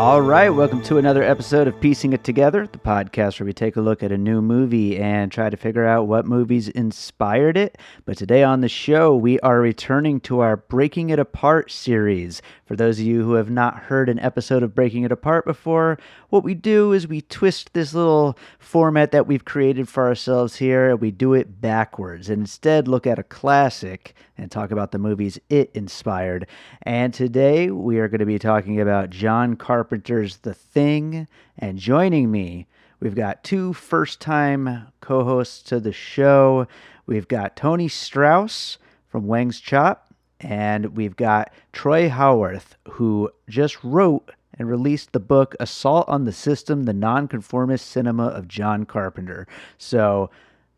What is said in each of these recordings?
All right, welcome to another episode of Piecing It Together, the podcast where we take a look at a new movie and try to figure out what movies inspired it. But today on the show, we are returning to our Breaking It Apart series. For those of you who have not heard an episode of Breaking It Apart before, what we do is we twist this little format that we've created for ourselves here, and we do it backwards and instead look at a classic and talk about the movies it inspired. And today we are going to be talking about John Carpenter's The Thing. And joining me, we've got two first-time co-hosts to the show. We've got Tony Strauss from Weng's Chop, and we've got Troy Howarth, who just wrote and released the book Assault on the System, the Nonconformist Cinema of John Carpenter. So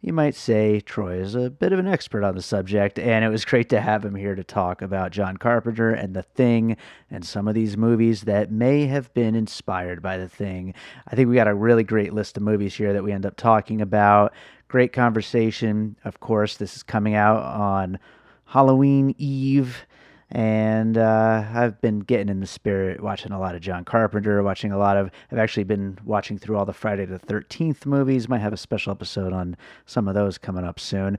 you might say Troy is a bit of an expert on the subject, and it was great to have him here to talk about John Carpenter and The Thing and some of these movies that may have been inspired by The Thing. I think we got a really great list of movies here that we end up talking about. Great conversation. Of course, this is coming out on Halloween Eve, and I've been getting in the spirit, watching a lot of John Carpenter, I've actually been watching through all the Friday the 13th movies. Might have a special episode on some of those coming up soon.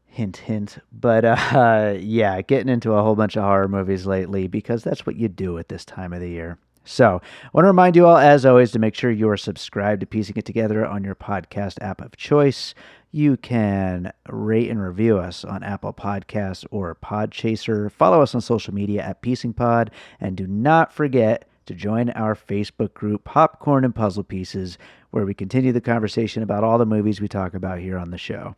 Hint, hint. But yeah, getting into a whole bunch of horror movies lately because that's what you do at this time of the year. So I want to remind you all, as always, to make sure you are subscribed to Piecing It Together on your podcast app of choice. You can rate and review us on Apple Podcasts or Podchaser. Follow us on social media at PiecingPod. And do not forget to join our Facebook group, Popcorn and Puzzle Pieces, where we continue the conversation about all the movies we talk about here on the show.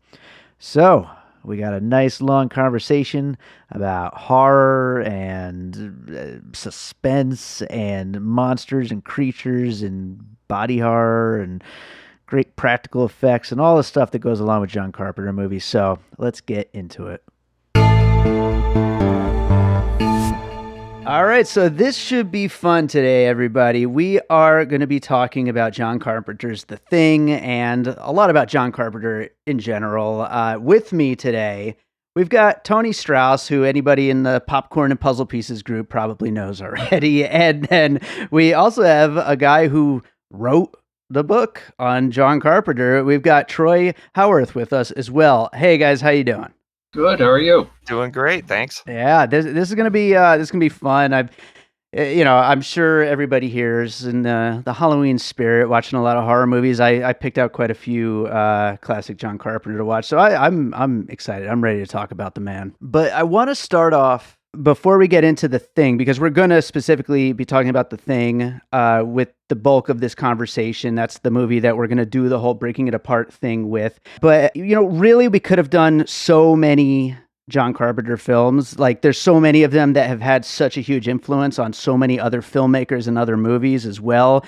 So we got a nice long conversation about horror and suspense and monsters and creatures and body horror and great practical effects and all the stuff that goes along with John Carpenter movies. So let's get into it. All right, so this should be fun today, everybody. We are going to be talking about John Carpenter's The Thing and a lot about John Carpenter in general. With me today, we've got Tony Strauss, who anybody in the Popcorn and Puzzle Pieces group probably knows already. And then we also have a guy who wrote the book on John Carpenter. We've got Troy Howarth with us as well. Hey guys, how you doing? Good. How are you? Doing great, thanks. Yeah, this is gonna be fun. I'm sure everybody here is in the Halloween spirit, watching a lot of horror movies. I picked out quite a few classic John Carpenter to watch, so I'm excited. I'm ready to talk about the man. But I want to start off before we get into The Thing, because we're going to specifically be talking about The Thing with the bulk of this conversation. That's the movie that we're going to do the whole Breaking It Apart thing with. But, really, we could have done so many John Carpenter films. Like, there's so many of them that have had such a huge influence on so many other filmmakers and other movies as well.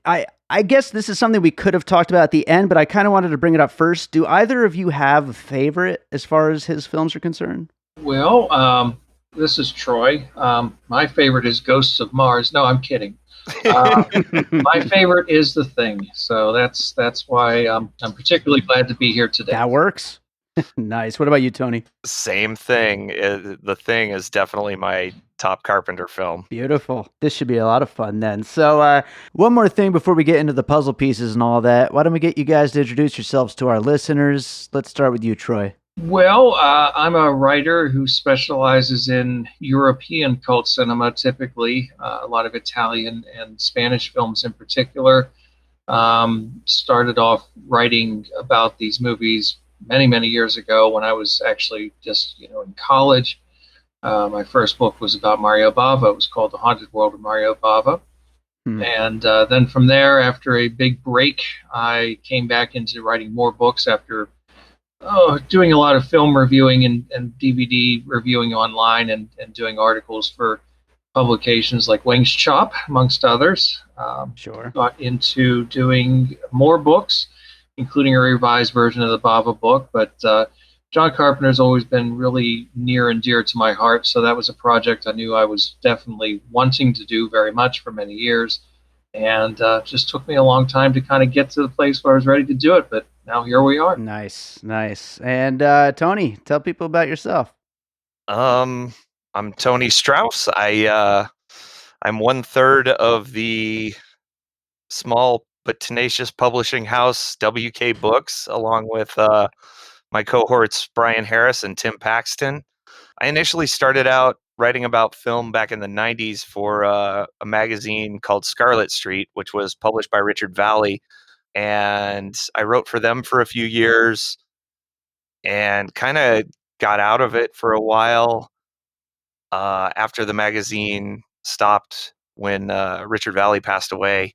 I guess this is something we could have talked about at the end, but I kind of wanted to bring it up first. Do either of you have a favorite as far as his films are concerned? Well, this is Troy. My favorite is Ghosts of Mars. No, I'm kidding. My favorite is The Thing. So that's why I'm particularly glad to be here today. That works. Nice. What about you, Tony? Same thing. The Thing is definitely my top Carpenter film. Beautiful. This should be a lot of fun then. So one more thing before we get into the puzzle pieces and all that. Why don't we get you guys to introduce yourselves to our listeners? Let's start with you, Troy. Well, I'm a writer who specializes in European cult cinema, typically, a lot of Italian and Spanish films in particular. Started off writing about these movies many, many years ago when I was actually just, in college. My first book was about Mario Bava. It was called The Haunted World of Mario Bava. And then from there, after a big break, I came back into writing more books after doing a lot of film reviewing and DVD reviewing online and doing articles for publications like Weng's Chop, amongst others. Sure. Got into doing more books, including a revised version of the Bava book. But John Carpenter's always been really near and dear to my heart, so that was a project I knew I was definitely wanting to do very much for many years. And just took me a long time to kind of get to the place where I was ready to do it, but now here we are. Nice. And Tony, tell people about yourself. I'm Tony Strauss. I I'm 1/3 of the small but tenacious publishing house WK Books, along with my cohorts Brian Harris and Tim Paxton. I initially started out writing about film back in the 90s for a magazine called Scarlet Street, which was published by Richard Vallee. And I wrote for them for a few years and kind of got out of it for a while after the magazine stopped when Richard Vallee passed away.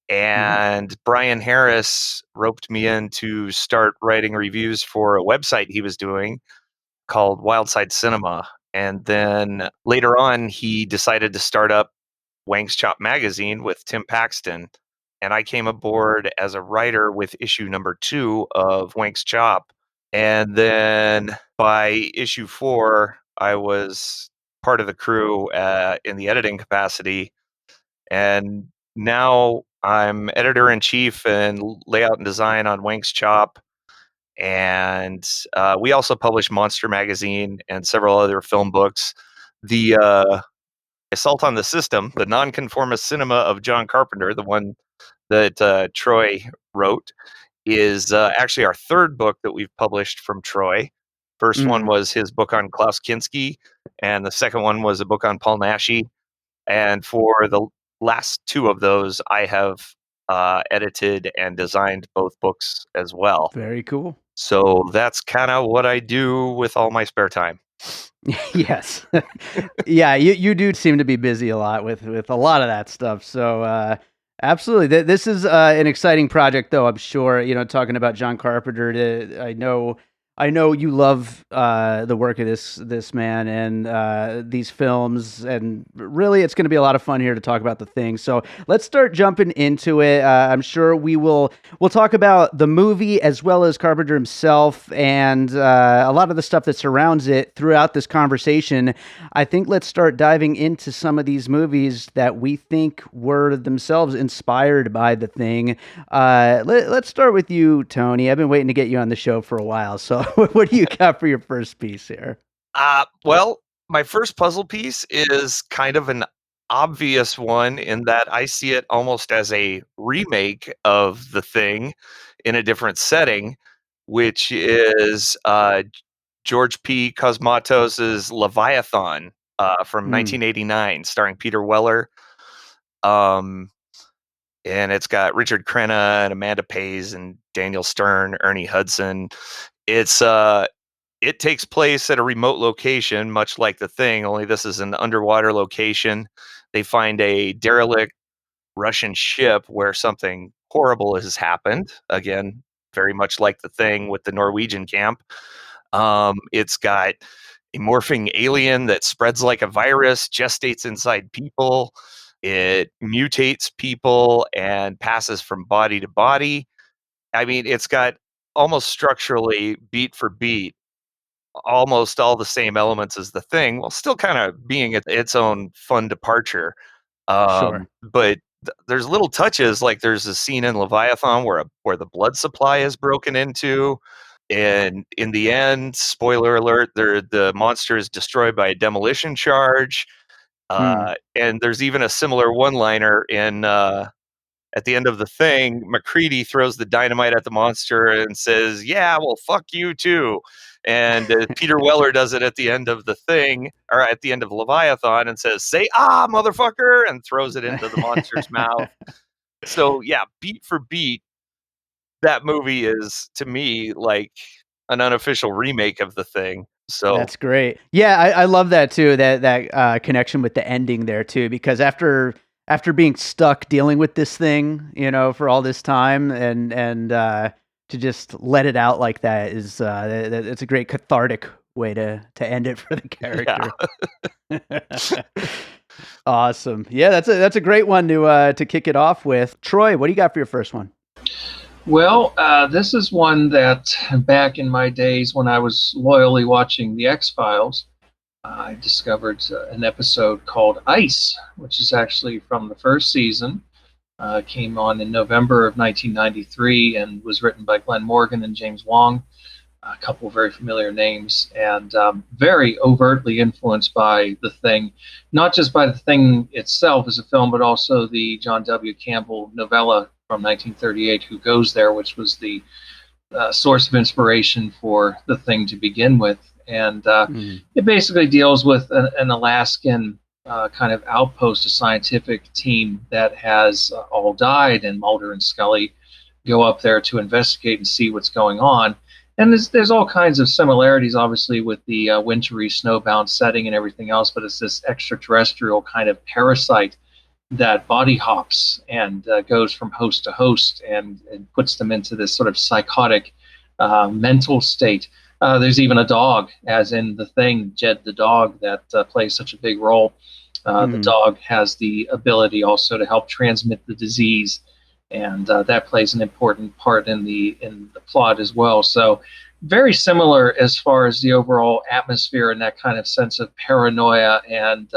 And Brian Harris roped me in to start writing reviews for a website he was doing called Wildside Cinema. And then later on, he decided to start up Weng's Chop magazine with Tim Paxton. And I came aboard as a writer with issue number 2 of Weng's Chop. And then by issue 4, I was part of the crew in the editing capacity. And now I'm editor-in-chief and layout and design on Weng's Chop. And we also publish Monster Magazine and several other film books. The Assault on the System, the Nonconformist Cinema of John Carpenter, the one that Troy wrote, is actually our 3rd book that we've published from Troy. First one was his book on Klaus Kinski, and the second one was a book on Paul Naschy. And for the last 2 of those, I have edited and designed both books as well. Very cool. So that's kind of what I do with all my spare time. Yes. Yeah, you do seem to be busy a lot with a lot of that stuff. So absolutely. This is an exciting project, though, I'm sure. Talking about John Carpenter, I know you love the work of this man and these films, and really it's going to be a lot of fun here to talk about the thing. So let's start jumping into it. I'm sure we'll talk about the movie as well as Carpenter himself and a lot of the stuff that surrounds it throughout this conversation. I think let's start diving into some of these movies that we think were themselves inspired by the thing. Let's start with you, Tony. I've been waiting to get you on the show for a while, so what do you got for your first piece here? Well, my first puzzle piece is kind of an obvious one in that I see it almost as a remake of The Thing in a different setting, which is George P. Cosmatos' Leviathan from 1989, starring Peter Weller. And it's got Richard Crenna and Amanda Pays and Daniel Stern, Ernie Hudson. It takes place at a remote location, much like The Thing, only this is an underwater location. They find a derelict Russian ship where something horrible has happened. Again, very much like The Thing with the Norwegian camp. It's got a morphing alien that spreads like a virus, gestates inside people. It mutates people and passes from body to body. I mean, it's got almost structurally, beat for beat, almost all the same elements as The Thing, while still kind of being its own fun departure. Sure. But there's little touches, like there's a scene in Leviathan where the blood supply is broken into, and in the end, spoiler alert, the monster is destroyed by a demolition charge. And there's even a similar one-liner in at the end of The Thing. MacReady throws the dynamite at the monster and says, "Yeah, well, fuck you too." And Peter Weller does it at the end of The Thing, or at the end of Leviathan, and says, "Say ah, motherfucker," and throws it into the monster's mouth. So yeah, beat for beat, that movie is, to me, like an unofficial remake of The Thing. So That's great. Yeah, I love that too. That connection with the ending there too, because after being stuck dealing with this thing, for all this time, and to just let it out like that is it's a great cathartic way to end it for the character. Yeah. Awesome. Yeah, that's a great one to kick it off with. Troy, what do you got for your first one? Well, this is one that back in my days when I was loyally watching The X-Files, I discovered an episode called Ice, which is actually from the first season. Came on in November of 1993 and was written by Glenn Morgan and James Wong. a couple of very familiar names, and very overtly influenced by The Thing, not just by The Thing itself as a film, but also the John W. Campbell novella from 1938, Who Goes There, which was the source of inspiration for The Thing to begin with. And it basically deals with an Alaskan kind of outpost, a scientific team that has all died, and Mulder and Scully go up there to investigate and see what's going on. And there's all kinds of similarities, obviously, with the wintry, snowbound setting and everything else, but it's this extraterrestrial kind of parasite that body hops and goes from host to host and puts them into this sort of psychotic mental state. There's even a dog, as in The Thing, Jed the dog, that plays such a big role. The dog has the ability also to help transmit the disease, and that plays an important part in the plot as well. So very similar as far as the overall atmosphere and that kind of sense of paranoia and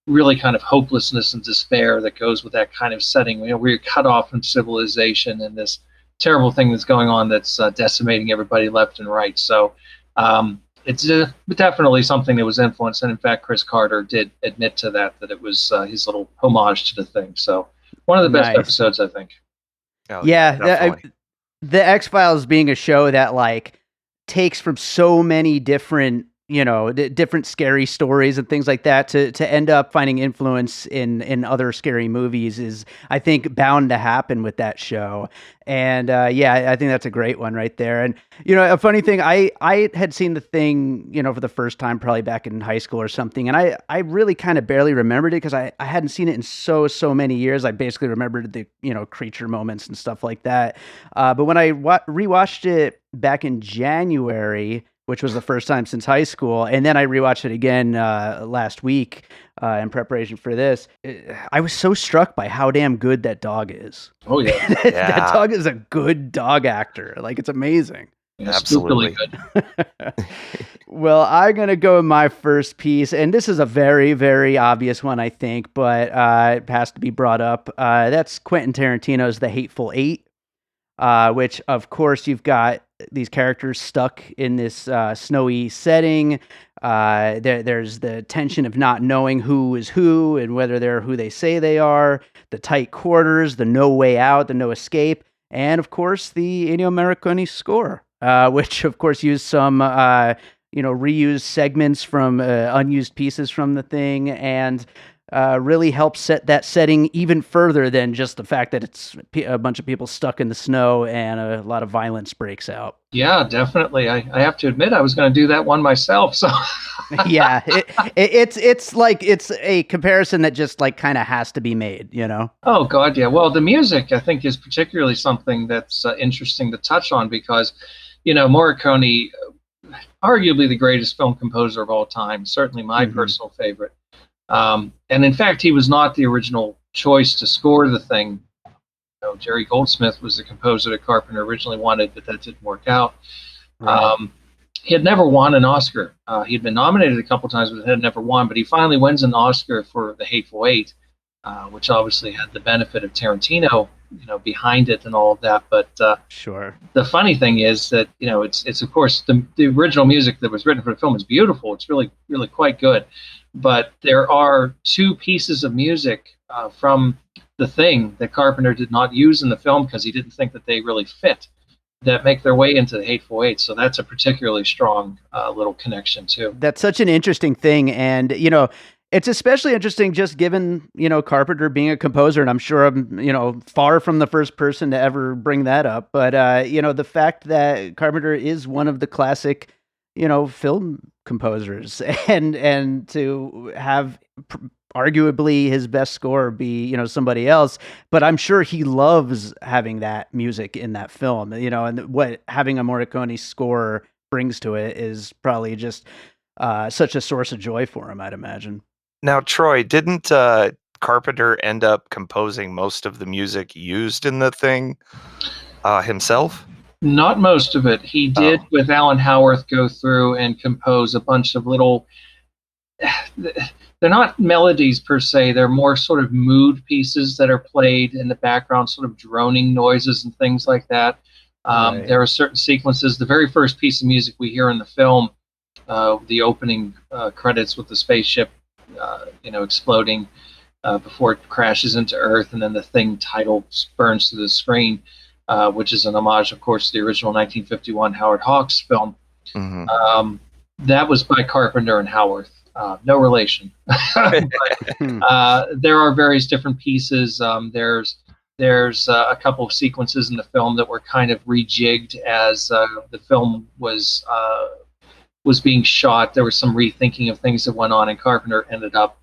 really kind of hopelessness and despair that goes with that kind of setting. You know, we're cut off from civilization and this terrible thing that's going on that's decimating everybody left and right. So it's definitely something that was influenced. And in fact, Chris Carter did admit to that it was his little homage to The Thing. So one of the best episodes, I think. Oh, yeah. The X-Files being a show that like takes from so many different, different scary stories and things like that to end up finding influence in other scary movies is, I think, bound to happen with that show. And I think that's a great one right there. And, a funny thing, I had seen The Thing, for the first time probably back in high school or something. And I really kind of barely remembered it because I hadn't seen it in so many years. I basically remembered the, creature moments and stuff like that. But when I rewatched it back in January, which was the first time since high school, and then I rewatched it again last week in preparation for this, I was so struck by how damn good that dog is. Oh, yeah. That dog is a good dog actor. Like, it's amazing. Yeah, absolutely good. Well, I'm going to go with my first piece, and this is a very, very obvious one, I think, but it has to be brought up. That's Quentin Tarantino's The Hateful Eight, which, of course, you've got these characters stuck in this snowy setting. There's the tension of not knowing who is who and whether they're who they say they are, the tight quarters, the no way out, the no escape, and, of course, the Ennio Morricone score, which, of course, used some reused segments from unused pieces from The Thing, and really helps set that setting even further than just the fact that it's a bunch of people stuck in the snow and a lot of violence breaks out. Yeah, definitely. I have to admit I was going to do that one myself. So yeah, it's like it's a comparison that just like kind of has to be made, Oh God, yeah. Well, the music I think is particularly something that's interesting to touch on because, Morricone, arguably the greatest film composer of all time, certainly my personal favorite. And in fact, he was not the original choice to score The Thing. Jerry Goldsmith was the composer that Carpenter originally wanted, but that didn't work out. Right. He had never won an Oscar. He had been nominated a couple times, but had never won. But he finally wins an Oscar for The Hateful Eight, which obviously had the benefit of Tarantino, behind it and all of that. But sure. The funny thing is that it's of course the original music that was written for the film is beautiful. It's really really quite good. But there are two pieces of music from The Thing that Carpenter did not use in the film because he didn't think that they really fit, that make their way into The Hateful Eight. So that's a particularly strong little connection too. That's such an interesting thing. And, it's especially interesting just given, Carpenter being a composer, and I'm sure I'm, far from the first person to ever bring that up. But, the fact that Carpenter is one of the classic, film composers and to have arguably his best score be, somebody else, but I'm sure he loves having that music in that film, and what having a Morricone score brings to it is probably just such a source of joy for him, I'd imagine. Now, Troy, didn't Carpenter end up composing most of the music used in The Thing himself? Not most of it. He did, with Alan Howarth, go through and compose a bunch of little... They're not melodies per se. They're more sort of mood pieces that are played in the background, sort of droning noises and things like that, Right. There are certain sequences. The very first piece of music we hear in the film, the opening credits with the spaceship, exploding before it crashes into Earth, and then the thing title burns through the screen, which is an homage, of course, to the original 1951 Howard Hawks film. That was by Carpenter and Howarth. No relation. But, there are various different pieces. There's a couple of sequences in the film that were kind of rejigged as the film was being shot. There was some rethinking of things that went on, and Carpenter ended up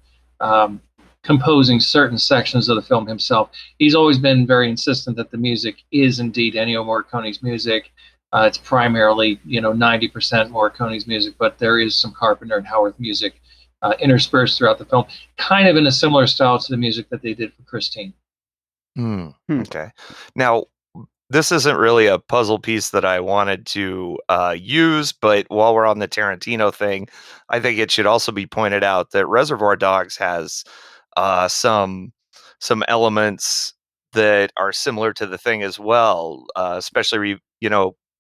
composing certain sections of the film himself. He's always been very insistent that the music is indeed Ennio Morricone's music. It's primarily, 90% Morricone's music, but there is some Carpenter and Howarth music interspersed throughout the film, kind of in a similar style to the music that they did for Christine. Okay. Now, this isn't really a puzzle piece that I wanted to use, but while we're on the Tarantino thing, I think it should also be pointed out that Reservoir Dogs has some elements that are similar to the thing as well, especially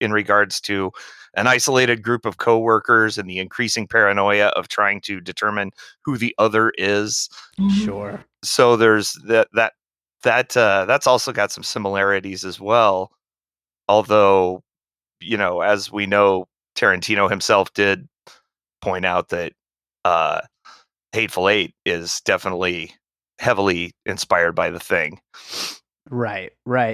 in regards to an isolated group of coworkers and the increasing paranoia of trying to determine who the other is. Sure. So there's that's also got some similarities as well. Although, as we know, Tarantino himself did point out that Hateful Eight is definitely heavily inspired by the thing. Right.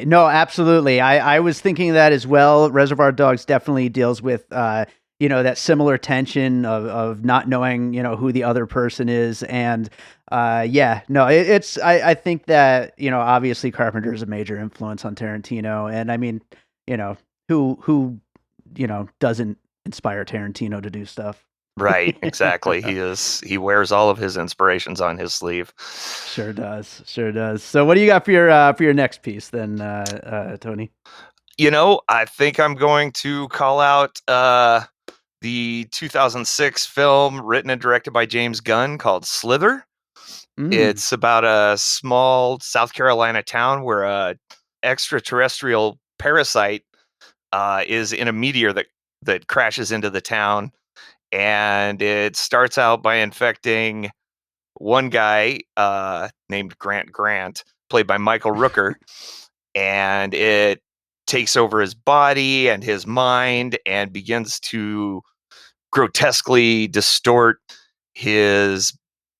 No, absolutely. I was thinking that as well. Reservoir Dogs definitely deals with, that similar tension of not knowing, who the other person is. And, I think that, obviously Carpenter is a major influence on Tarantino. And I mean, who doesn't inspire Tarantino to do stuff? Right, exactly. He wears all of his inspirations on his sleeve. Sure does. So what do you got for your next piece then, Tony? I think I'm going to call out the 2006 film written and directed by James Gunn called Slither. It's about a small South Carolina town where a extraterrestrial parasite is in a meteor that crashes into the town. And it starts out by infecting one guy named Grant, played by Michael Rooker, and it takes over his body and his mind and begins to grotesquely distort his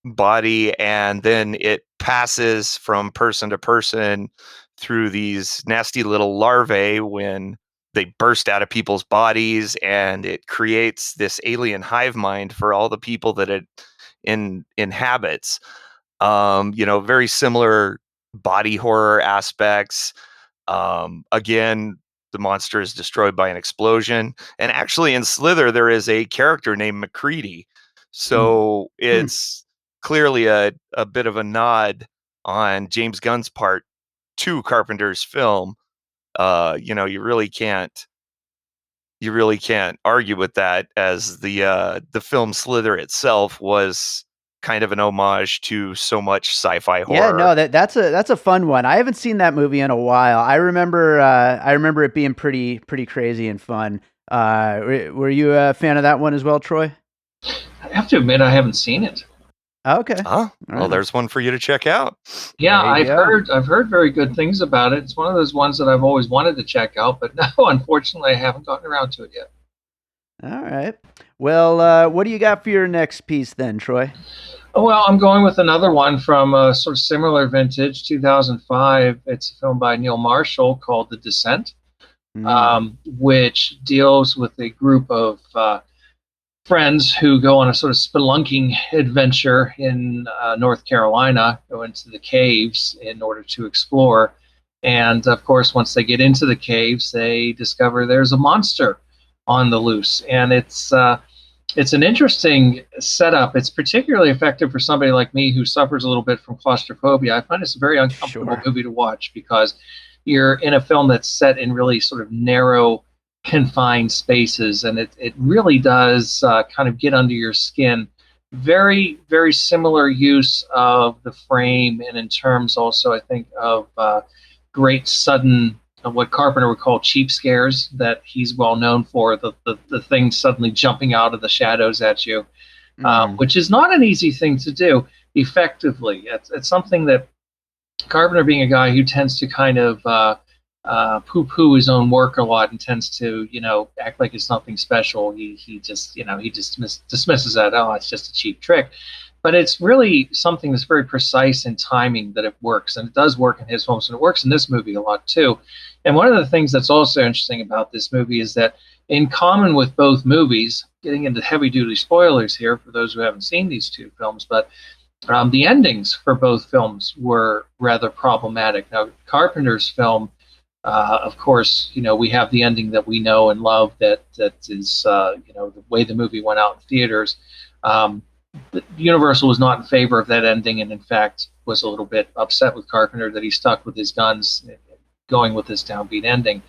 body, and then it passes from person to person through these nasty little larvae when they burst out of people's bodies, and it creates this alien hive mind for all the people that it inhabits. Very similar body horror aspects. Again, the monster is destroyed by an explosion. And actually in Slither, there is a character named MacReady. So it's clearly a bit of a nod on James Gunn's part to Carpenter's film. You really can't argue with that, as the film Slither itself was kind of an homage to so much sci-fi horror. Yeah, no, that's a fun one. I haven't seen that movie in a while. I remember it being pretty crazy and fun. Were you a fan of that one as well, Troy? I have to admit, I haven't seen it. Okay. Well, there's one for you to check out. Yeah, I've heard very good things about it. It's one of those ones that I've always wanted to check out, but no, unfortunately, I haven't gotten around to it yet. All right. Well, what do you got for your next piece then, Troy? Well, I'm going with another one from a sort of similar vintage, 2005. It's a film by Neil Marshall called The Descent, which deals with a group of friends who go on a sort of spelunking adventure in North Carolina, go into the caves in order to explore. And of course, once they get into the caves, they discover there's a monster on the loose. And it's an interesting setup. It's particularly effective for somebody like me who suffers a little bit from claustrophobia. I find it's a very uncomfortable movie to watch because you're in a film that's set in really sort of narrow, confined spaces, and it really does kind of get under your skin. Very, very similar use of the frame, and in terms also, I think, of great sudden what Carpenter would call cheap scares that he's well known for, the thing suddenly jumping out of the shadows at you, which is not an easy thing to do effectively. It's something that Carpenter, being a guy who tends to kind of poo-poo his own work a lot and tends to, act like it's nothing special. He just, he dismisses that. Oh, it's just a cheap trick. But it's really something that's very precise in timing that it works, and it does work in his films, and it works in this movie a lot too. And one of the things that's also interesting about this movie is that, in common with both movies, getting into heavy-duty spoilers here for those who haven't seen these two films, but the endings for both films were rather problematic. Now, Carpenter's film, of course, we have the ending that we know and love that is, the way the movie went out in theaters. Universal was not in favor of that ending, and in fact was a little bit upset with Carpenter that he stuck with his guns, going with this downbeat ending.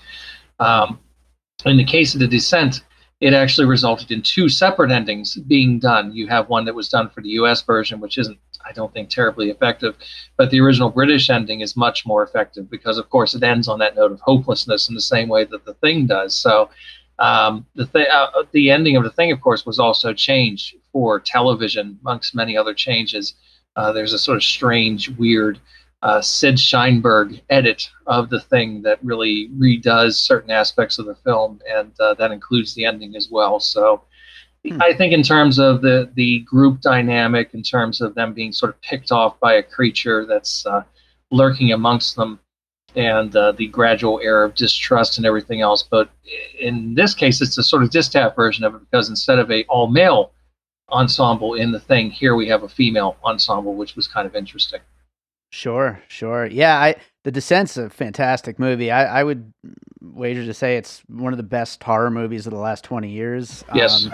In the case of The Descent, it actually resulted in two separate endings being done. You have one that was done for the US version, which isn't, I don't think, terribly effective, but the original British ending is much more effective because, of course, it ends on that note of hopelessness in the same way that The Thing does. So the ending of The Thing, of course, was also changed for television, amongst many other changes. There's a sort of strange, weird Sid Sheinberg edit of The Thing that really redoes certain aspects of the film, and that includes the ending as well. So I think in terms of the group dynamic, in terms of them being sort of picked off by a creature that's lurking amongst them, and the gradual air of distrust and everything else. But in this case, it's a sort of distaff version of it, because instead of a all-male ensemble in The Thing, here we have a female ensemble, which was kind of interesting. Sure. Yeah, The Descent's a fantastic movie. I would wager to say it's one of the best horror movies of the last 20 years. Yes.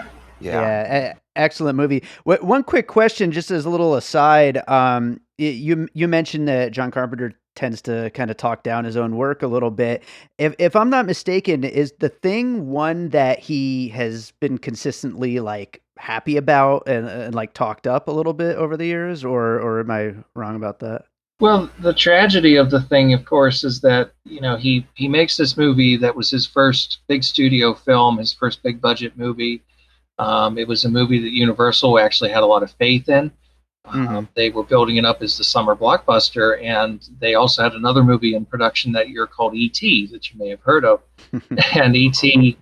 Excellent movie. One quick question, just as a little aside. You mentioned that John Carpenter tends to kind of talk down his own work a little bit. If I'm not mistaken, is The Thing one that he has been consistently like happy about and like talked up a little bit over the years, or am I wrong about that? Well, the tragedy of The Thing, of course, is that, he makes this movie that was his first big studio film, his first big budget movie. It was a movie that Universal actually had a lot of faith in. They were building it up as the summer blockbuster, and they also had another movie in production that year called E.T. that you may have heard of. And E.T.,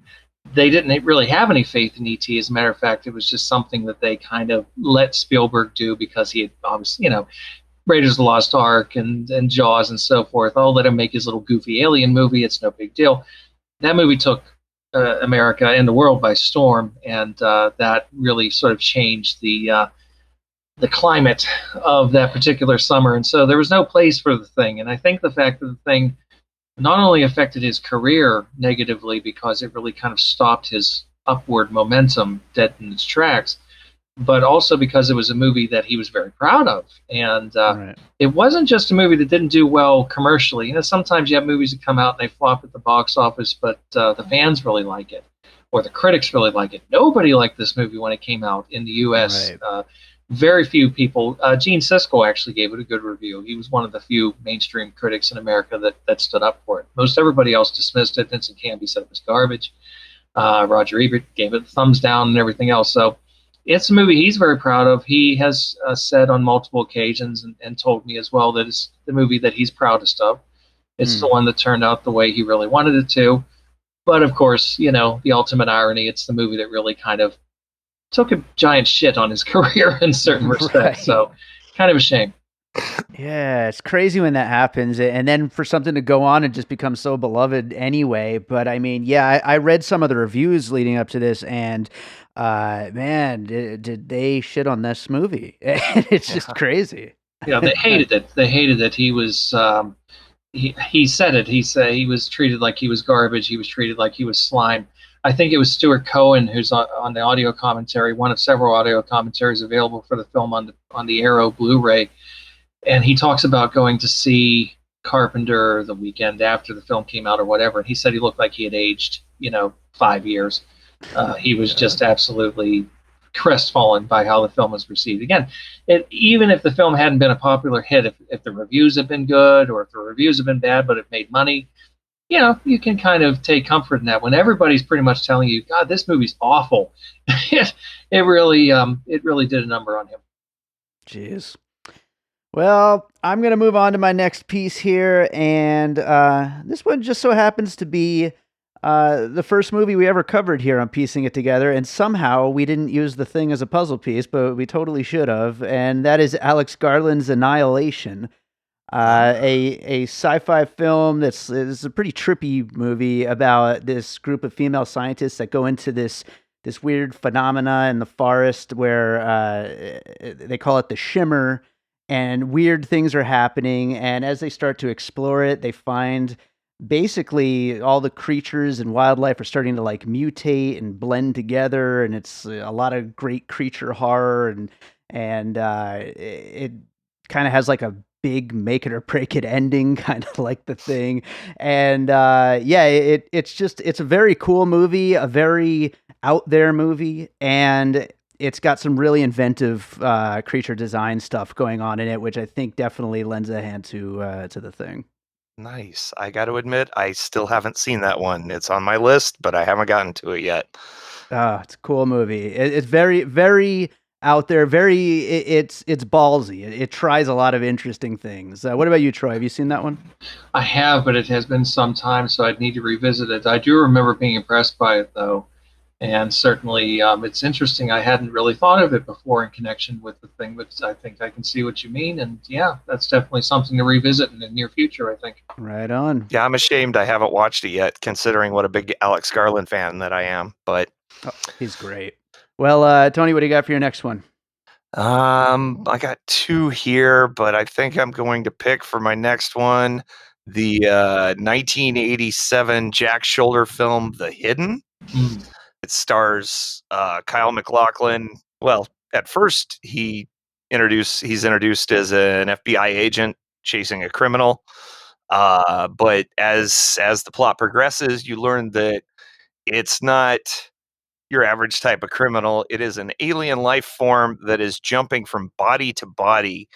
they didn't really have any faith in E.T. As a matter of fact, it was just something that they kind of let Spielberg do because he had obviously, Raiders of the Lost Ark and Jaws and so forth. Oh, let him make his little goofy alien movie. It's no big deal. That movie took America and the world by storm, and that really sort of changed the climate of that particular summer. And so there was no place for The Thing. And I think the fact that The Thing not only affected his career negatively because it really kind of stopped his upward momentum dead in its tracks, but also because it was a movie that he was very proud of. And It wasn't just a movie that didn't do well commercially. Sometimes you have movies that come out and they flop at the box office, but the fans really like it, or the critics really like it. Nobody liked this movie when it came out in the U.S. Right. Very few people. Gene Siskel actually gave it a good review. He was one of the few mainstream critics in America that stood up for it. Most everybody else dismissed it. Vincent Canby said it was garbage. Roger Ebert gave it thumbs down and everything else. So it's a movie he's very proud of. He has said on multiple occasions and told me as well that it's the movie that he's proudest of. It's the one that turned out the way he really wanted it to. But of course, the ultimate irony, it's the movie that really kind of took a giant shit on his career in certain respects. Right. So kind of a shame. Yeah, it's crazy when that happens, and then for something to go on and just become so beloved anyway. But I mean, yeah, I read some of the reviews leading up to this, and man, did they shit on this movie? It's just crazy. Yeah, they hated it. They hated it. He was he said it. He said he was treated like he was garbage. He was treated like he was slime. I think it was Stuart Cohen who's on the audio commentary, one of several audio commentaries available for the film on the Arrow Blu-ray. And he talks about going to see Carpenter the weekend after the film came out or whatever. And he said he looked like he had aged, 5 years. He was just absolutely crestfallen by how the film was received. Again, even if the film hadn't been a popular hit, if the reviews had been good or if the reviews had been bad, but it made money, you can kind of take comfort in that when everybody's pretty much telling you, God, this movie's awful. It really did a number on him. Jeez. Well, I'm going to move on to my next piece here, and this one just so happens to be the first movie we ever covered here on Piecing It Together, and somehow we didn't use the thing as a puzzle piece, but we totally should have, and that is Alex Garland's Annihilation, a sci-fi film is a pretty trippy movie about this group of female scientists that go into this weird phenomena in the forest where they call it the shimmer, and weird things are happening. And as they start to explore it, they find basically all the creatures and wildlife are starting to like mutate and blend together, and it's a lot of great creature horror, and it kind of has like a big make it or break it ending, kind of like The Thing. And it's a very cool movie, a very out there movie, and it's got some really inventive creature design stuff going on in it, which I think definitely lends a hand to The Thing. Nice. I got to admit, I still haven't seen that one. It's on my list, but I haven't gotten to it yet. It's a cool movie. It's very, very out there. It's ballsy. It tries a lot of interesting things. What about you, Troy? Have you seen that one? I have, but it has been some time, so I'd need to revisit it. I do remember being impressed by it, though. And certainly it's interesting. I hadn't really thought of it before in connection with The Thing, but I think I can see what you mean. And yeah, that's definitely something to revisit in the near future, I think. Right on. Yeah, I'm ashamed I haven't watched it yet, considering what a big Alex Garland fan that I am. But he's great. Well, Tony, what do you got for your next one? I got two here, but I think I'm going to pick for my next one the 1987 Jack Shoulder film, The Hidden. It stars Kyle MacLachlan. Well, at first he's introduced as an FBI agent chasing a criminal. But as the plot progresses, you learn that it's not your average type of criminal. It is an alien life form that is jumping from body to body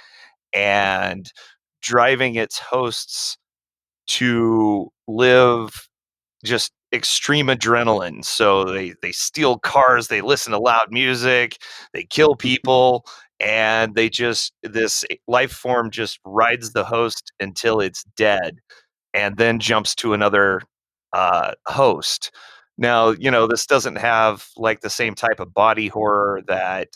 and driving its hosts to live just extreme adrenaline. So they steal cars, they listen to loud music, they kill people, and this life form just rides the host until it's dead and then jumps to another host. Now, this doesn't have like the same type of body horror that,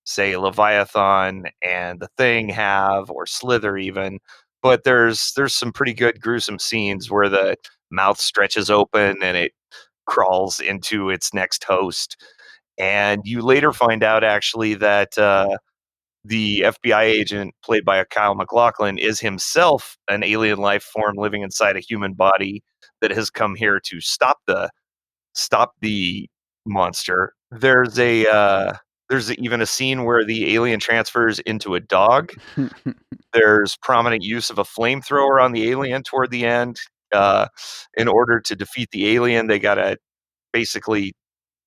say, Leviathan and The Thing have, or Slither even, but there's some pretty good gruesome scenes where the mouth stretches open and it crawls into its next host. And you later find out actually that the FBI agent played by Kyle MacLachlan is himself an alien life form living inside a human body that has come here to stop the monster. There's even a scene where the alien transfers into a dog. There's prominent use of a flamethrower on the alien toward the end. In order to defeat the alien, they gotta basically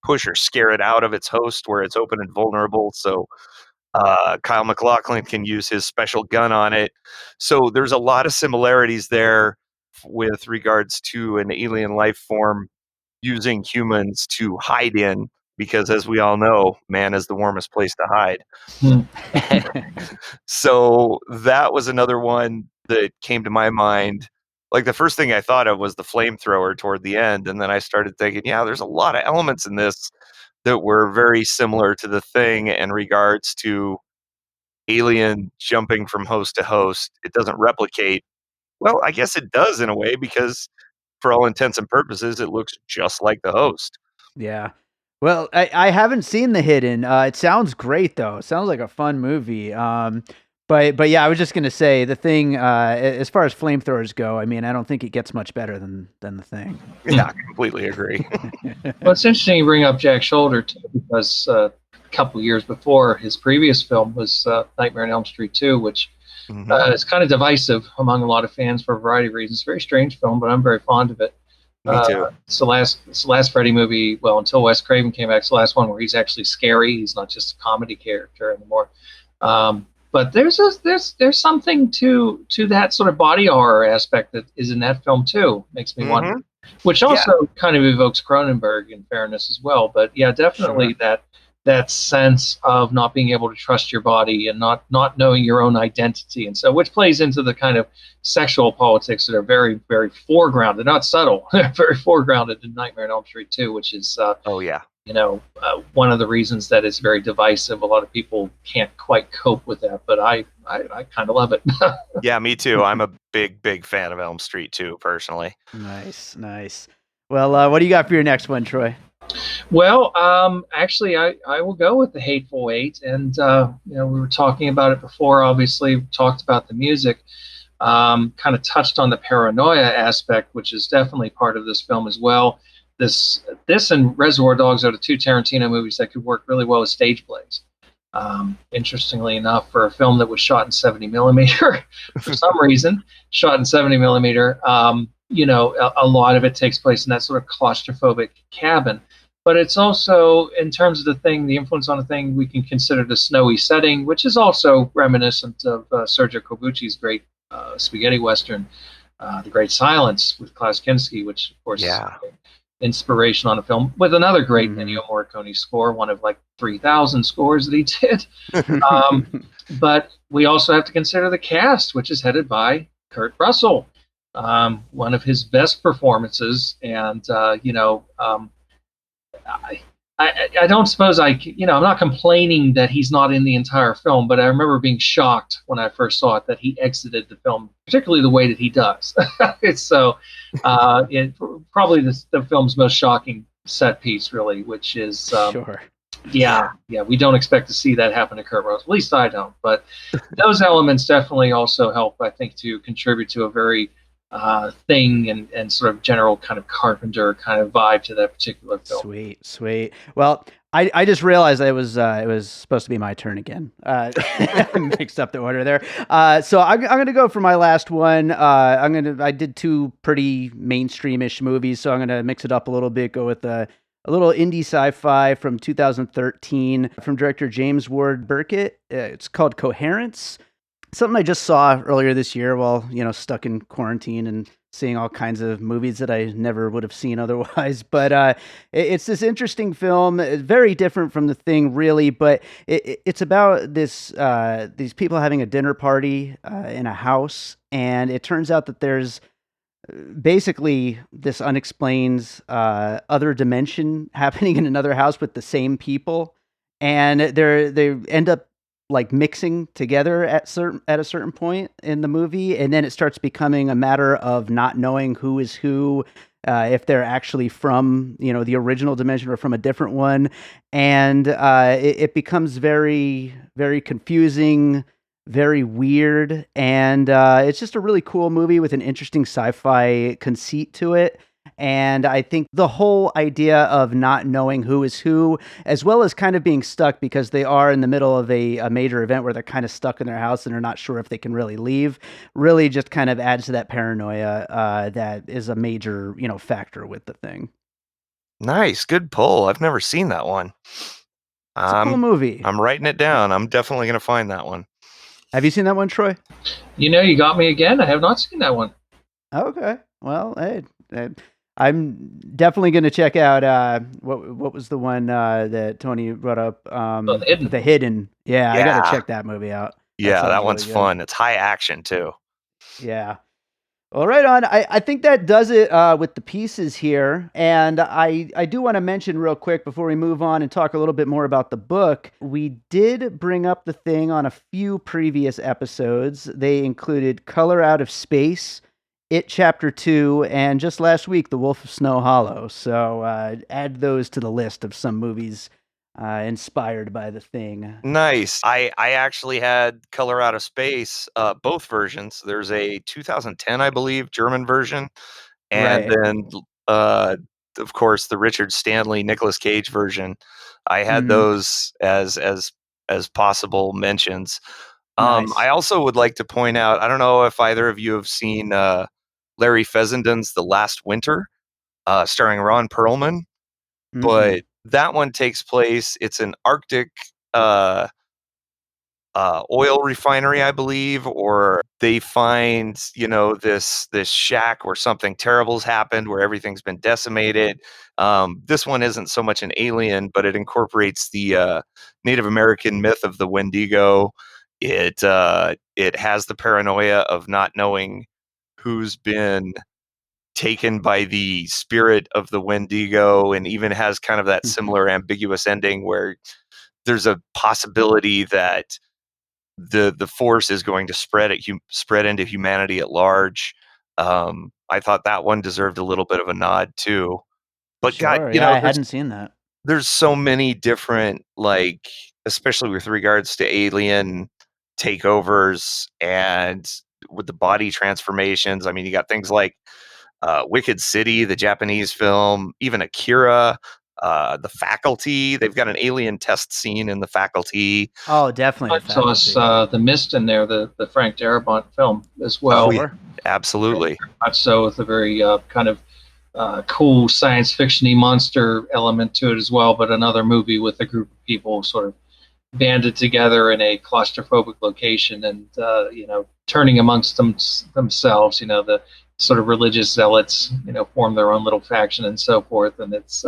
push or scare it out of its host where it's open and vulnerable. So Kyle MacLachlan can use his special gun on it. So there's a lot of similarities there with regards to an alien life form using humans to hide in, because as we all know, man is the warmest place to hide. So that was another one that came to my mind. Like, the first thing I thought of was the flamethrower toward the end, and then I started thinking, yeah, there's a lot of elements in this that were very similar to The Thing in regards to alien jumping from host to host. It doesn't replicate. Well, I guess it does in a way, because for all intents and purposes, it looks just like the host. Yeah. Well, I haven't seen The Hidden. It sounds great, though. It sounds like a fun movie. But yeah, I was just gonna say The Thing. As far as flamethrowers go, I mean, I don't think it gets much better than The Thing. Yeah, I completely agree. Well, it's interesting you bring up Jack Shoulder too, because a couple of years before, his previous film was Nightmare on Elm Street 2, which is kind of divisive among a lot of fans for a variety of reasons. Very strange film, but I'm very fond of it. Me too. It's the last Freddy movie. Well, until Wes Craven came back, it's the last one where he's actually scary. He's not just a comedy character anymore. But there's something to that sort of body horror aspect that is in that film too. Makes me wonder, which also kind of evokes Cronenberg in fairness as well. But yeah, definitely that sense of not being able to trust your body and not knowing your own identity, and so which plays into the kind of sexual politics that are very very foregrounded, not subtle, very foregrounded in Nightmare on Elm Street 2, which is oh yeah. One of the reasons that it's very divisive. A lot of people can't quite cope with that, but I kind of love it. Yeah, me too. I'm a big fan of Elm Street too, personally. Nice. Well, what do you got for your next one, Troy? Well, actually, I will go with the Hateful Eight, and we were talking about it before. Obviously, we talked about the music. Kind of touched on the paranoia aspect, which is definitely part of this film as well. This and Reservoir Dogs are the two Tarantino movies that could work really well as stage plays. Interestingly enough, for a film that was shot in 70 millimeter, for some reason, shot in 70 millimeter, a lot of it takes place in that sort of claustrophobic cabin. But it's also, in terms of the influence on the thing, we can consider the snowy setting, which is also reminiscent of Sergio Corbucci's great spaghetti western, The Great Silence with Klaus Kinski, which, of course, is inspiration on a film with another great Ennio Morricone score, one of like 3,000 scores that he did. But we also have to consider the cast, which is headed by Kurt Russell, one of his best performances. And, I don't suppose I'm not complaining that he's not in the entire film, but I remember being shocked when I first saw it that he exited the film, particularly the way that he does. It's probably the film's most shocking set piece, really, which is sure. Yeah, we don't expect to see that happen to Kurt Russell. At least I don't. But those elements definitely also help, I think, to contribute to a very thing and sort of general kind of Carpenter kind of vibe to that particular film. Sweet. Well, I just realized it was supposed to be my turn again. Mixed up the order there. So I'm gonna go for my last one. I did two pretty mainstream-ish movies, so I'm gonna mix it up a little bit. Go with a little indie sci-fi from 2013 from director James Ward Burkett. It's called Coherence. Something I just saw earlier this year while, stuck in quarantine and seeing all kinds of movies that I never would have seen otherwise. But it's this interesting film, very different from The Thing, really. But it's about these people having a dinner party in a house. And it turns out that there's basically this unexplained other dimension happening in another house with the same people. And they end up like mixing together at a certain point in the movie, and then it starts becoming a matter of not knowing who is who, if they're actually from the original dimension or from a different one, and it becomes very very confusing, very weird, and it's just a really cool movie with an interesting sci-fi conceit to it. And I think the whole idea of not knowing who is who, as well as kind of being stuck because they are in the middle of a major event where they're kind of stuck in their house and they're not sure if they can really leave, really just kind of adds to that paranoia that is a major, factor with The Thing. Nice. Good pull. I've never seen that one. It's a cool movie. I'm writing it down. I'm definitely going to find that one. Have you seen that one, Troy? You got me again. I have not seen that one. Okay. Well, hey, I'm definitely going to check out what was the one that Tony brought up? The Hidden. Yeah, I got to check that movie out. That one's really fun. It's high action too. Yeah. Well, right on. I think that does it with the pieces here. And I do want to mention real quick before we move on and talk a little bit more about the book. We did bring up The Thing on a few previous episodes. They included Color Out of Space, It Chapter 2, and just last week, The Wolf of Snow Hollow. So add those to the list of some movies inspired by The Thing. Nice. I actually had Color Out of Space, both versions. There's a 2010, I believe, German version, and then of course the Richard Stanley Nicolas Cage version. I had those as possible mentions. Nice. I also would like to point out, I don't know if either of you have seen Larry Fessenden's The Last Winter, starring Ron Perlman, but that one takes place, it's an Arctic oil refinery, I believe, or they find, this shack where something terrible's happened, where everything's been decimated. This one isn't so much an alien, but it incorporates the Native American myth of the Wendigo. It has the paranoia of not knowing who's been taken by the spirit of the Wendigo, and even has kind of that similar ambiguous ending where there's a possibility that the force is going to spread into humanity at large. I thought that one deserved a little bit of a nod too. But God, Sure. Yeah, I hadn't seen that. there's so many different, like, especially with regards to alien takeovers and with the body transformations. I mean, you got things like Wicked City, the Japanese film, even Akira, The Faculty. They've got an alien test scene in The Faculty. Oh, definitely. The Mist in there, the Frank Darabont film as well. Oh, yeah, absolutely. So with a very kind of cool science fiction-y monster element to it as well, but another movie with a group of people sort of banded together in a claustrophobic location and turning amongst themselves. The sort of religious zealots, form their own little faction and so forth. And it's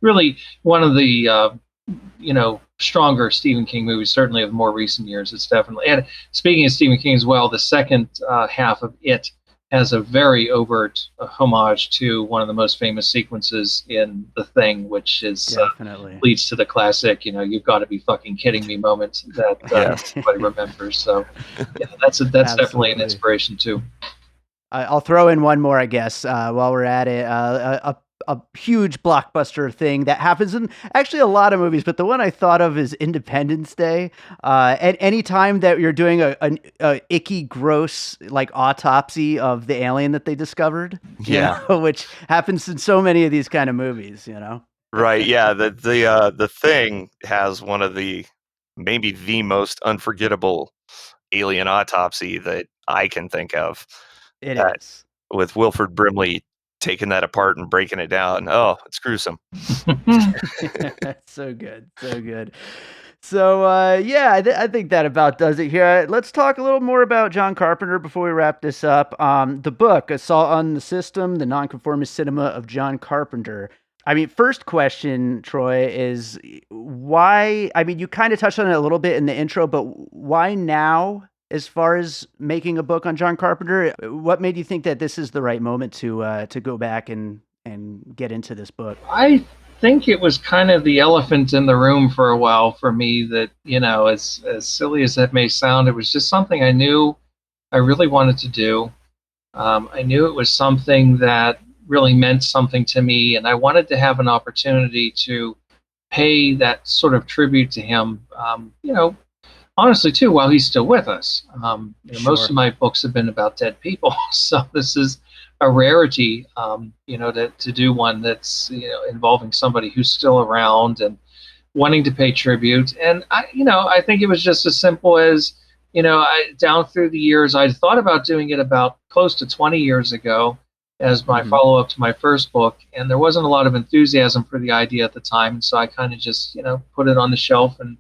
really one of the stronger Stephen King movies, certainly of more recent years. It's definitely. And speaking of Stephen King as well, the second half of It has a very overt homage to one of the most famous sequences in The Thing, which is leads to the classic, you've got to be fucking kidding me moment that everybody remembers. So yeah, that's definitely an inspiration too. I'll throw in one more, I guess, while we're at it. A huge blockbuster thing that happens in actually a lot of movies, but the one I thought of is Independence Day. At any time that you're doing a icky, gross, like, autopsy of the alien that they discovered, which happens in so many of these kind of movies, Right. Yeah. The Thing has one of maybe the most unforgettable alien autopsy that I can think of. It is. With Wilford Brimley taking that apart and breaking it down. Oh, it's gruesome. So good. So good. So, I think that about does it here. Let's talk a little more about John Carpenter before we wrap this up. The book, Assault on the System, the Nonconformist Cinema of John Carpenter. I mean, first question, Troy, is why, I mean, you kind of touched on it a little bit in the intro, but why now? As far as making a book on John Carpenter, what made you think that this is the right moment to go back and get into this book? I think it was kind of the elephant in the room for a while for me that, as silly as that may sound, it was just something I knew I really wanted to do. I knew it was something that really meant something to me, and I wanted to have an opportunity to pay that sort of tribute to him, honestly, too, while he's still with us. Most of my books have been about dead people, so this is a rarity, to do one that's, involving somebody who's still around and wanting to pay tribute. And I think it was just as simple as, down through the years, I thought about doing it about close to 20 years ago as my follow-up to my first book, and there wasn't a lot of enthusiasm for the idea at the time, and so I kind of just, put it on the shelf and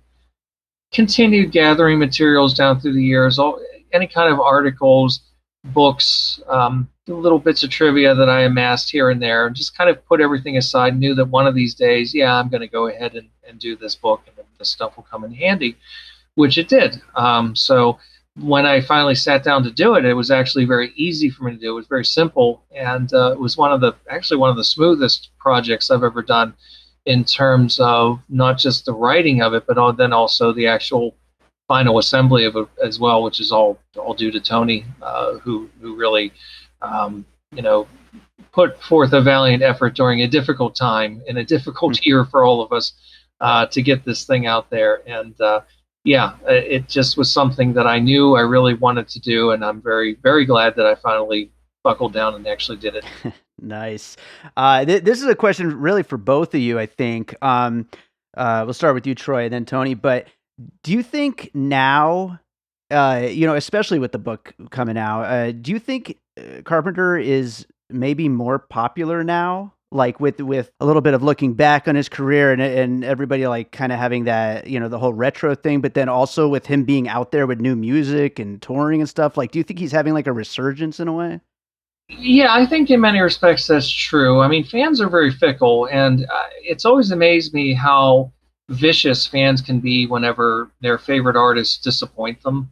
continued gathering materials down through the years, any kind of articles, books, little bits of trivia that I amassed here and there, and just kind of put everything aside, knew that one of these days, I'm going to go ahead and do this book, and then this stuff will come in handy, which it did. So when I finally sat down to do it, it was actually very easy for me to do. It was very simple, and it was one of the smoothest projects I've ever done, in terms of not just the writing of it, but then also the actual final assembly of it as well, which is all due to Tony, who really, put forth a valiant effort during a difficult time in a difficult year for all of us, to get this thing out there. And it just was something that I knew I really wanted to do, and I'm very, very glad that I finally buckled down and actually did it. Nice. This is a question really for both of you, I think. We'll start with you, Troy, then Tony. But do you think now, especially with the book coming out, do you think Carpenter is maybe more popular now like with a little bit of looking back on his career and everybody like kind of having that, you know, the whole retro thing, but then also with him being out there with new music and touring and stuff. Like, do you think he's having like a resurgence in a way? Yeah, I think in many respects that's true. I mean, fans are very fickle, and it's always amazed me how vicious fans can be whenever their favorite artists disappoint them.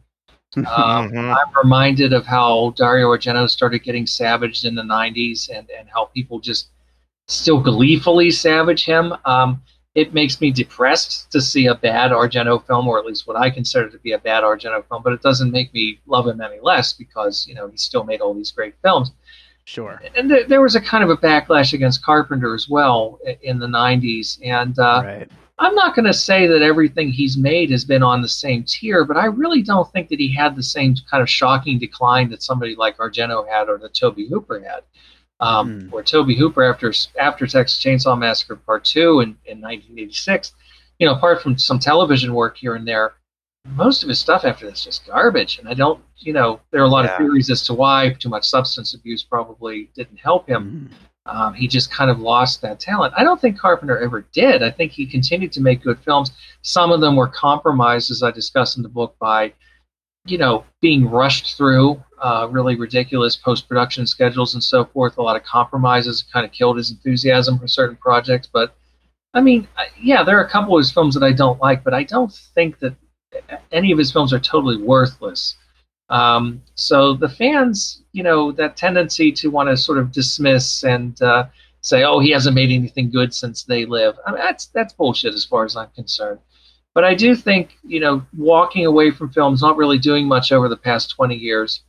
Mhm. I'm reminded of how Dario Argento started getting savaged in the 90s, and how people just still gleefully savage him. It makes me depressed to see a bad Argento film, or at least what I consider to be a bad Argento film, but it doesn't make me love him any less because, you know, he still made all these great films. Sure. And there was a kind of a backlash against Carpenter as well in the 90s. And Right. I'm not going to say that everything he's made has been on the same tier, but I really don't think that he had the same kind of shocking decline that somebody like Argento had or that Tobe Hooper had. Where Tobe Hooper, after Texas Chainsaw Massacre Part 2 in 1986, you know, apart from some television work here and there, most of his stuff after this is just garbage. And I don't, you know, there are a lot of theories as to why. Too much substance abuse probably didn't help him. He just kind of lost that talent. I don't think Carpenter ever did. I think he continued to make good films. Some of them were compromised, as I discuss in the book, by, you know, being rushed through really ridiculous post-production schedules and so forth. A lot of compromises kind of killed his enthusiasm for certain projects. But I mean, yeah, there are a couple of his films that I don't like, but I don't think that any of his films are totally worthless. So the fans, you know, that tendency to want to sort of dismiss and say, "Oh, he hasn't made anything good since They Live." I mean, that's bullshit as far as I'm concerned. But I do think, you know, walking away from films, not really doing much over the past 20 years,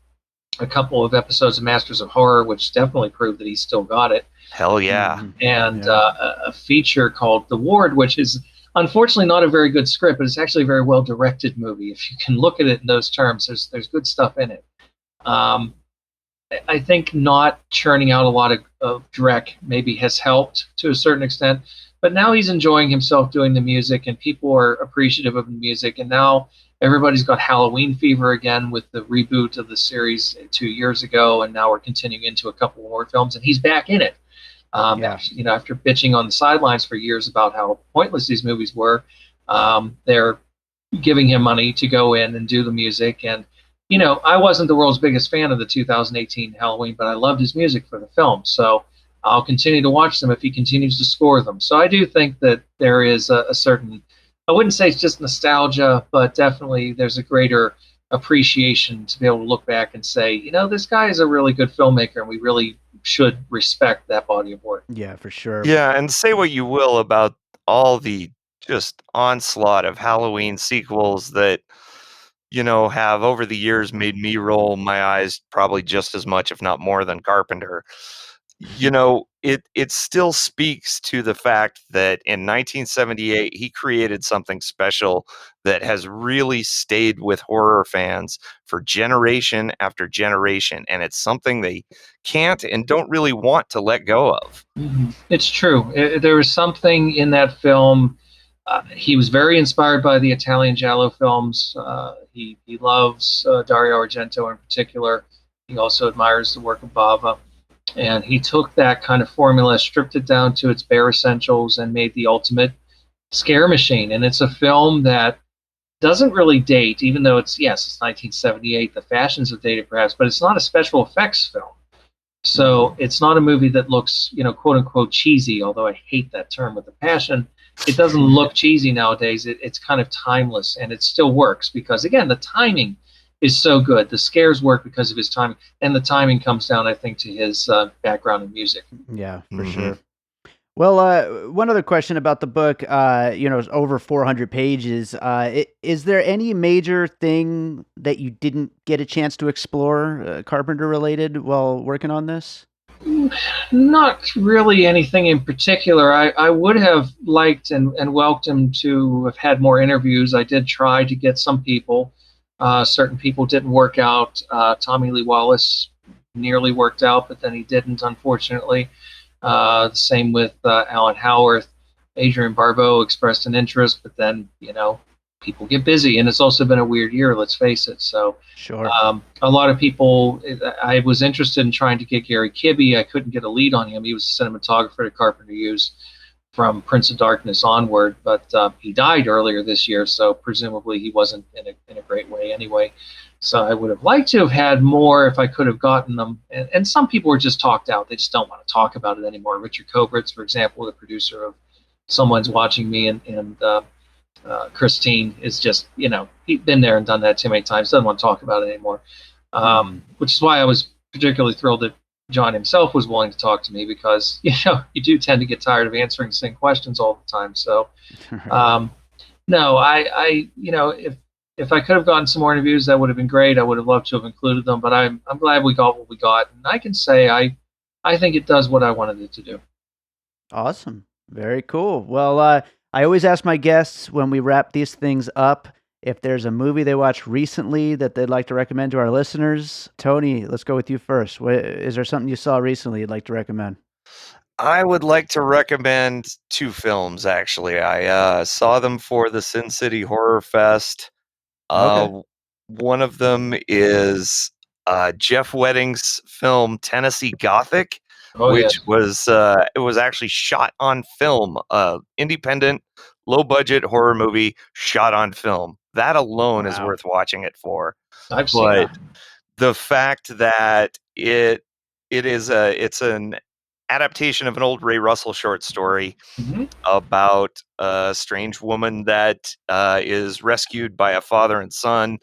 a couple of episodes of Masters of Horror, which definitely proved that he's still got it, Hell yeah. and a feature called The Ward, which is unfortunately not a very good script, but it's actually a very well directed movie. If you can look at it in those terms, there's good stuff in it. Um, I think not churning out a lot of Drek maybe has helped to a certain extent, but now he's enjoying himself doing the music, and people are appreciative of the music. And now everybody's got Halloween fever again with the reboot of the series 2 years ago, and now we're continuing into a couple more films, and he's back in it. You know, after bitching on the sidelines for years about how pointless these movies were, they're giving him money to go in and do the music. And, you know, I wasn't the world's biggest fan of the 2018 Halloween, but I loved his music for the film. So I'll continue to watch them if he continues to score them. So I do think that there is a certain, I wouldn't say it's just nostalgia, but definitely there's a greater appreciation to be able to look back and say, you know, this guy is a really good filmmaker, and we really should respect that body of work. Yeah, for sure. Yeah, and say what you will about all the just onslaught of Halloween sequels that, you know, have over the years made me roll my eyes probably just as much, if not more, than Carpenter. You know, it still speaks to the fact that in 1978 he created something special that has really stayed with horror fans for generation after generation, and it's something they can't and don't really want to let go of. It's true. There was something in that film. He was very inspired by the Italian Giallo films. He loves Dario Argento in particular. He also admires the work of Bava. And he took that kind of formula, stripped it down to its bare essentials, and made the ultimate scare machine. And it's a film that doesn't really date, even though it's 1978. The fashions have dated perhaps, but it's not a special effects film. So it's not a movie that looks, you know, quote unquote cheesy, although I hate that term with a passion. It doesn't look cheesy nowadays. It's kind of timeless, and it still works because, again, the timing is so good. The scares work because of his timing, and the timing comes down, I think, to his background in music. Yeah, for sure. Well, one other question about the book. You know, it's over 400 pages. Is there any major thing that you didn't get a chance to explore, Carpenter related, while working on this? Not really anything in particular. I would have liked and welcomed to have had more interviews. I did try to get some people. Certain people didn't work out. Tommy Lee Wallace nearly worked out, but then he didn't, unfortunately. The same with Alan Howarth. Adrian Barbeau expressed an interest, but then, you know, people get busy, and it's also been a weird year, let's face it. So Sure. a lot of people, I was interested in trying to get Gary Kibbe. I couldn't get a lead on him. He was a cinematographer that Carpenter used from Prince of Darkness onward, but he died earlier this year, so presumably he wasn't in a great way anyway. So I would have liked to have had more if I could have gotten them. And some people were just talked out. They just don't want to talk about it anymore. Richard Kobritz, for example, the producer of Someone's Watching Me and Christine, is just, he's been there and done that too many times. Doesn't want to talk about it anymore, which is why I was particularly thrilled that John himself was willing to talk to me, because you do tend to get tired of answering the same questions all the time. So no, I if I could have gotten some more interviews, that would have been great. I would have loved to have included them, but I'm glad we got what we got, and I can say I think it does what I wanted it to do. Awesome. Very cool. Well, I always ask my guests when we wrap these things up if there's a movie they watched recently that they'd like to recommend to our listeners. Tony, let's go with you first. Is there something you saw recently you'd like to recommend? I would like to recommend 2 films, actually. I saw them for the Sin City Horror Fest. Okay. One of them is Jeff Wedding's film Tennessee Gothic, which was it was actually shot on film. Independent, low-budget horror movie shot on film. That alone is worth watching it for. I've seen that. The fact that it's an adaptation of an old Ray Russell short story about a strange woman that is rescued by a father and son,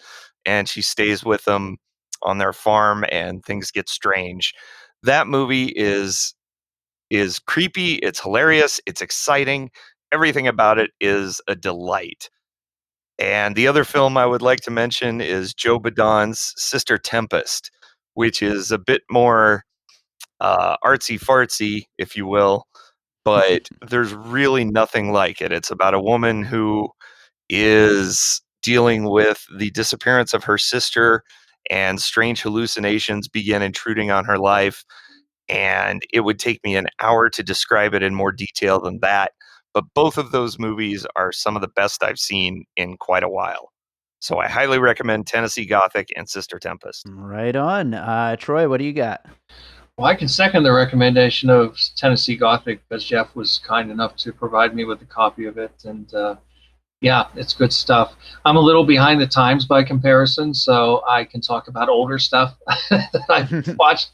and she stays with them on their farm, and things get strange. That movie is creepy, it's hilarious, it's exciting. Everything about it is a delight. And the other film I would like to mention is Joe Badon's Sister Tempest, which is a bit more artsy-fartsy, if you will, but there's really nothing like it. It's about a woman who is dealing with the disappearance of her sister, and strange hallucinations begin intruding on her life. And it would take me an hour to describe it in more detail than that. But both of those movies are some of the best I've seen in quite a while. So I highly recommend Tennessee Gothic and Sister Tempest. Right on. Troy, what do you got? Well, I can second the recommendation of Tennessee Gothic, because Jeff was kind enough to provide me with a copy of it. And yeah, it's good stuff. I'm a little behind the times by comparison, so I can talk about older stuff that I've watched,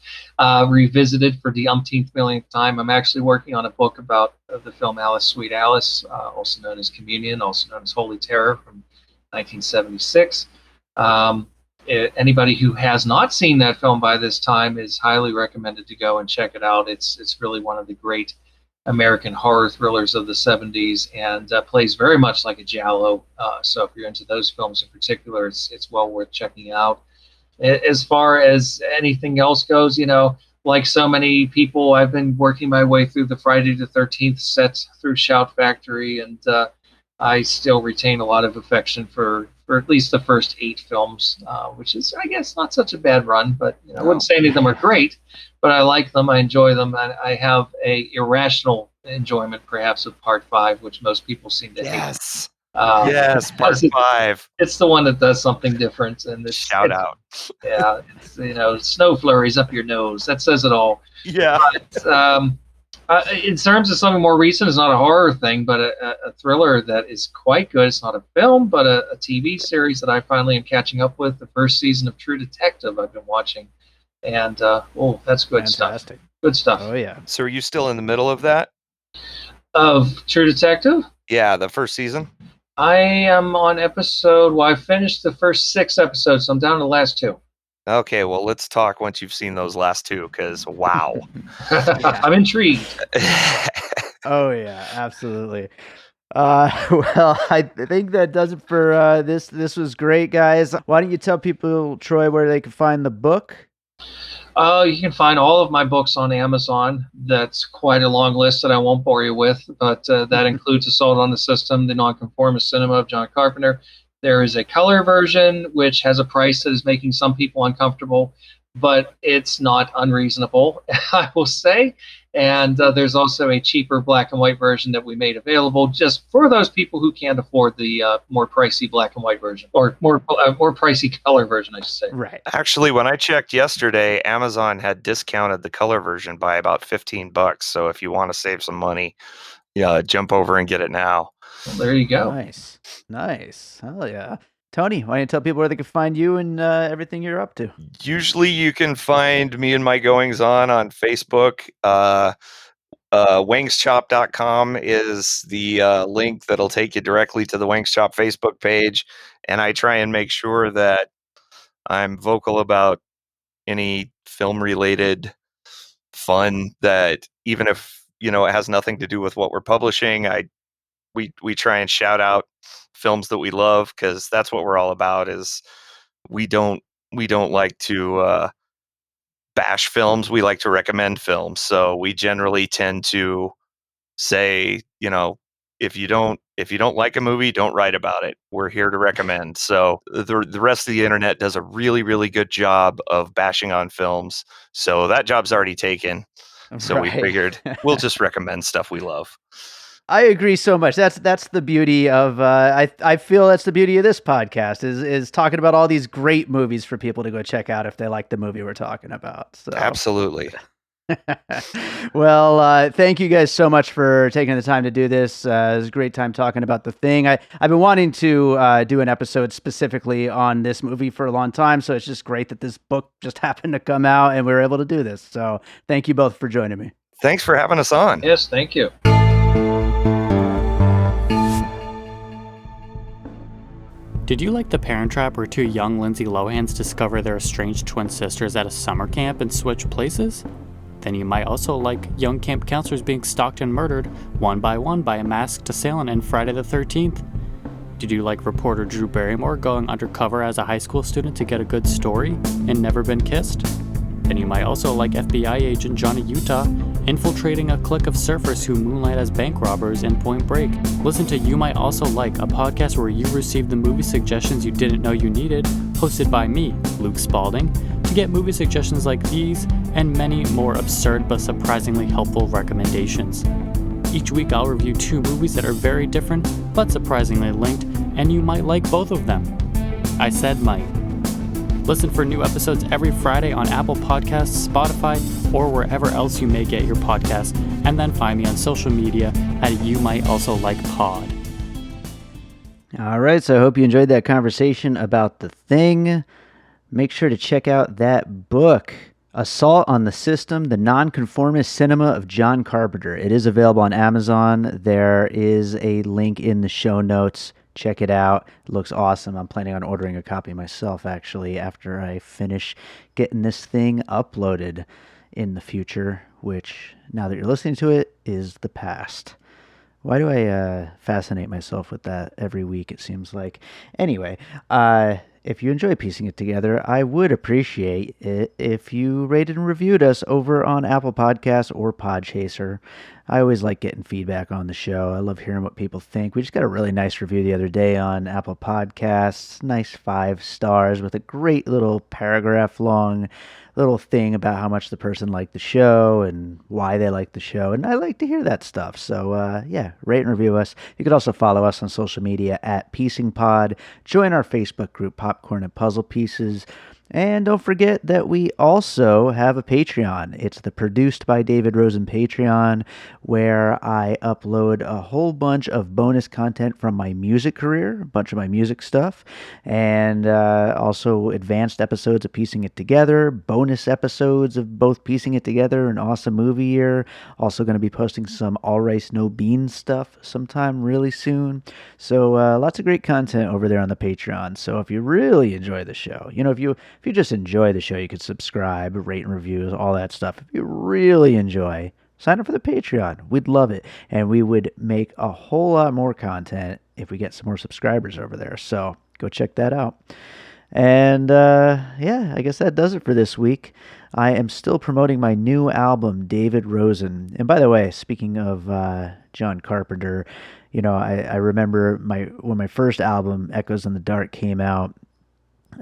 revisited for the umpteenth millionth time. I'm actually working on a book about the film Alice, Sweet Alice, also known as Communion, also known as Holy Terror, from 1976. Anybody who has not seen that film by this time is highly recommended to go and check it out. It's really one of the great American horror thrillers of the 70s, and plays very much like a giallo. So if you're into those films in particular, it's well worth checking out. As far as anything else goes, like so many people, I've been working my way through the Friday the 13th set through Shout Factory, and I still retain a lot of affection for at least the first 8 films, which is, I guess, not such a bad run, but I wouldn't say any of them are great, but I like them, I enjoy them, and I have a irrational enjoyment, perhaps, of Part 5, which most people seem to hate. Yes, Part 5. It's the one that does something different, and shout out. Yeah, it's snow flurries up your nose. That says it all. Yeah. But, in terms of something more recent, it's not a horror thing, but a thriller that is quite good. It's not a film, but a TV series that I finally am catching up with. The first season of True Detective I've been watching, and that's good stuff. Good stuff. Oh yeah. So are you still in the middle of that? Of True Detective? Yeah, the first season. I am on episode. Well, I finished the first 6 episodes, so I'm down to the last 2. Okay, well, let's talk once you've seen those last 2, because wow. I'm intrigued. Oh, yeah, absolutely. Well, I think that does it for this. This was great, guys. Why don't you tell people, Troy, where they can find the book? You can find all of my books on Amazon. That's quite a long list that I won't bore you with, but that includes Assault on the System, The Nonconformist Cinema of John Carpenter. There is a color version, which has a price that is making some people uncomfortable, but it's not unreasonable, I will say. And there's also a cheaper black and white version that we made available just for those people who can't afford the more pricey black and white version, or more pricey color version, I should say. Right. Actually, when I checked yesterday, Amazon had discounted the color version by about $15. So if you want to save some money, yeah, jump over and get it now. Well, there you go. Nice. Hell yeah. Tony, why don't you tell people where they can find you and everything you're up to? Usually you can find me and my goings on Facebook. Wengschop.com is the link that'll take you directly to the Wengschop Facebook page. And I try and make sure that I'm vocal about any film related fun that, even if, it has nothing to do with what we're publishing, we try and shout out films that we love, because that's what we're all about. Is we don't like to bash films. We like to recommend films. So we generally tend to say, if you don't like a movie, don't write about it. We're here to recommend. So the rest of the internet does a really, really good job of bashing on films. So that job's already taken. So we figured we'll just recommend stuff we love. I agree so much. That's the beauty of I feel that's the beauty of this podcast is talking about all these great movies for people to go check out if they like the movie we're talking about. So. Absolutely. Well, thank you guys so much for taking the time to do this. It was a great time talking about The Thing. I've been wanting to do an episode specifically on this movie for a long time, so it's just great that this book just happened to come out and we were able to do this. So thank you both for joining me. Thanks for having us on. Yes, thank you. Did you like The Parent Trap, where two young Lindsay Lohans discover their estranged twin sisters at a summer camp and switch places? Then you might also like young camp counselors being stalked and murdered one by one by a masked assailant in Friday the 13th. Did you like reporter Drew Barrymore going undercover as a high school student to get a good story and Never Been Kissed? Then you might also like FBI agent Johnny Utah infiltrating a clique of surfers who moonlight as bank robbers in Point Break. Listen to You Might Also Like, a podcast where you receive the movie suggestions you didn't know you needed, hosted by me, Luke Spalding, to get movie suggestions like these and many more absurd but surprisingly helpful recommendations. Each week I'll review two movies that are very different but surprisingly linked, and you might like both of them. I said might. Listen for new episodes every Friday on Apple Podcasts, Spotify, or wherever else you may get your podcasts, and then find me on social media at You Might Also Like Pod. All right, so I hope you enjoyed that conversation about The Thing. Make sure to check out that book, Assault on the System, The Nonconformist Cinema of John Carpenter. It is available on Amazon. There is a link in the show notes. Check it out. It looks awesome. I'm planning on ordering a copy myself, actually, after I finish getting this thing uploaded in the future, which, now that you're listening to it, is the past. Why do I fascinate myself with that every week, it seems like? Anyway, if you enjoy piecing it together, I would appreciate it if you rated and reviewed us over on Apple Podcasts or Podchaser. I always like getting feedback on the show. I love hearing what people think. We just got a really nice review the other day on Apple Podcasts. Nice 5 stars with a great little paragraph-long little thing about how much the person liked the show and why they like the show. And I like to hear that stuff. So, yeah, rate and review us. You could also follow us on social media at PiecingPod. Join our Facebook group, Popcorn and Puzzle Pieces. And don't forget that we also have a Patreon. It's the Produced by David Rosen Patreon, where I upload a whole bunch of bonus content from my music career, a bunch of my music stuff, and also advanced episodes of Piecing It Together, bonus episodes of both Piecing It Together and Awesome Movie Year. Also going to be posting some All Rice No Beans stuff sometime really soon. So lots of great content over there on the Patreon. So if you really enjoy the show, if you just enjoy the show, you could subscribe, rate and reviews, all that stuff. If you really enjoy, sign up for the Patreon. We'd love it. And we would make a whole lot more content if we get some more subscribers over there. So go check that out. And yeah, I guess that does it for this week. I am still promoting my new album, David Rosen. And by the way, speaking of John Carpenter, I remember when my first album, Echoes in the Dark, came out.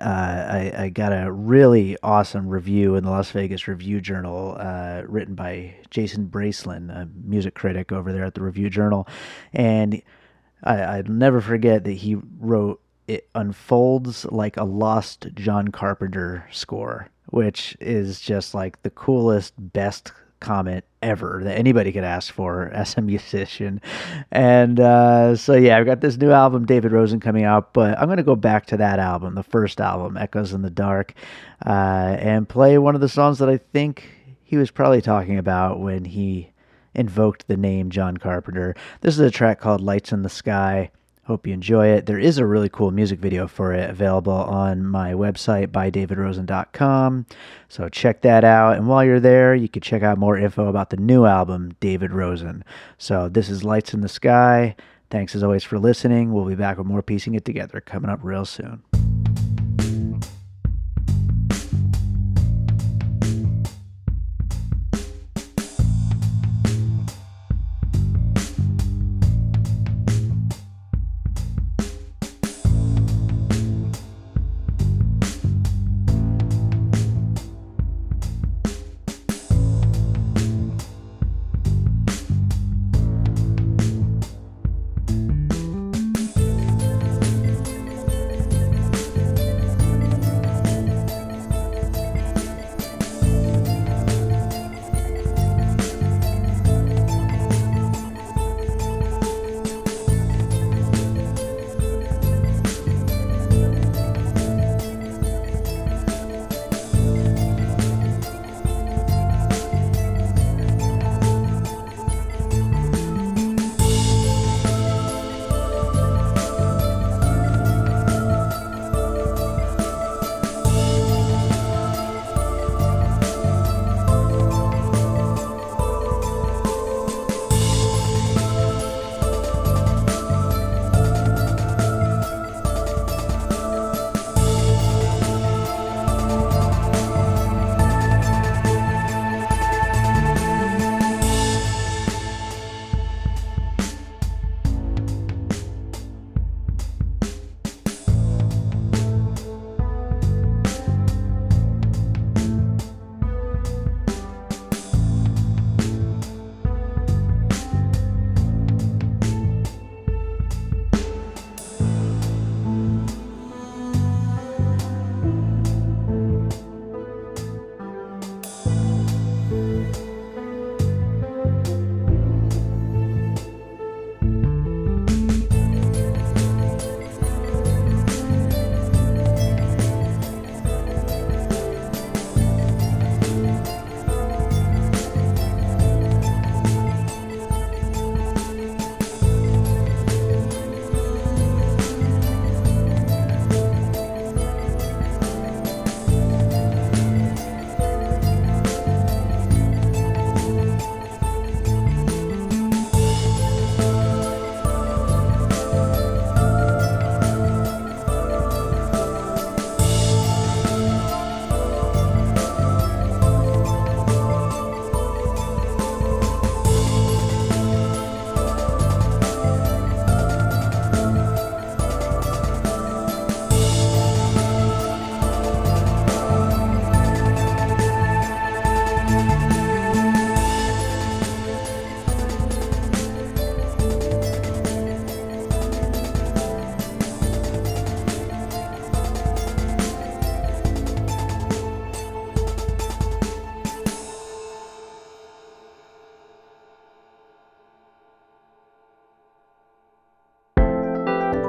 I got a really awesome review in the Las Vegas Review Journal, written by Jason Bracelin, a music critic over there at the Review Journal, and I'll never forget that he wrote, "It unfolds like a lost John Carpenter score," which is just like the coolest, best comment ever that anybody could ask for as a musician. And so, yeah, I've got this new album, David Rosen, coming out, but I'm going to go back to that album, the first album, Echoes in the Dark, and play one of the songs that I think he was probably talking about when he invoked the name John Carpenter. This is a track called Lights in the Sky. Hope you enjoy it. There is a really cool music video for it available on my website, bydavidrosen.com. So check that out. And while you're there, you can check out more info about the new album, David Rosen. So this is Lights in the Sky. Thanks as always for listening. We'll be back with more Piecing It Together coming up real soon.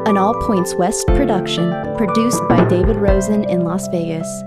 An All Points West production, produced by David Rosen in Las Vegas.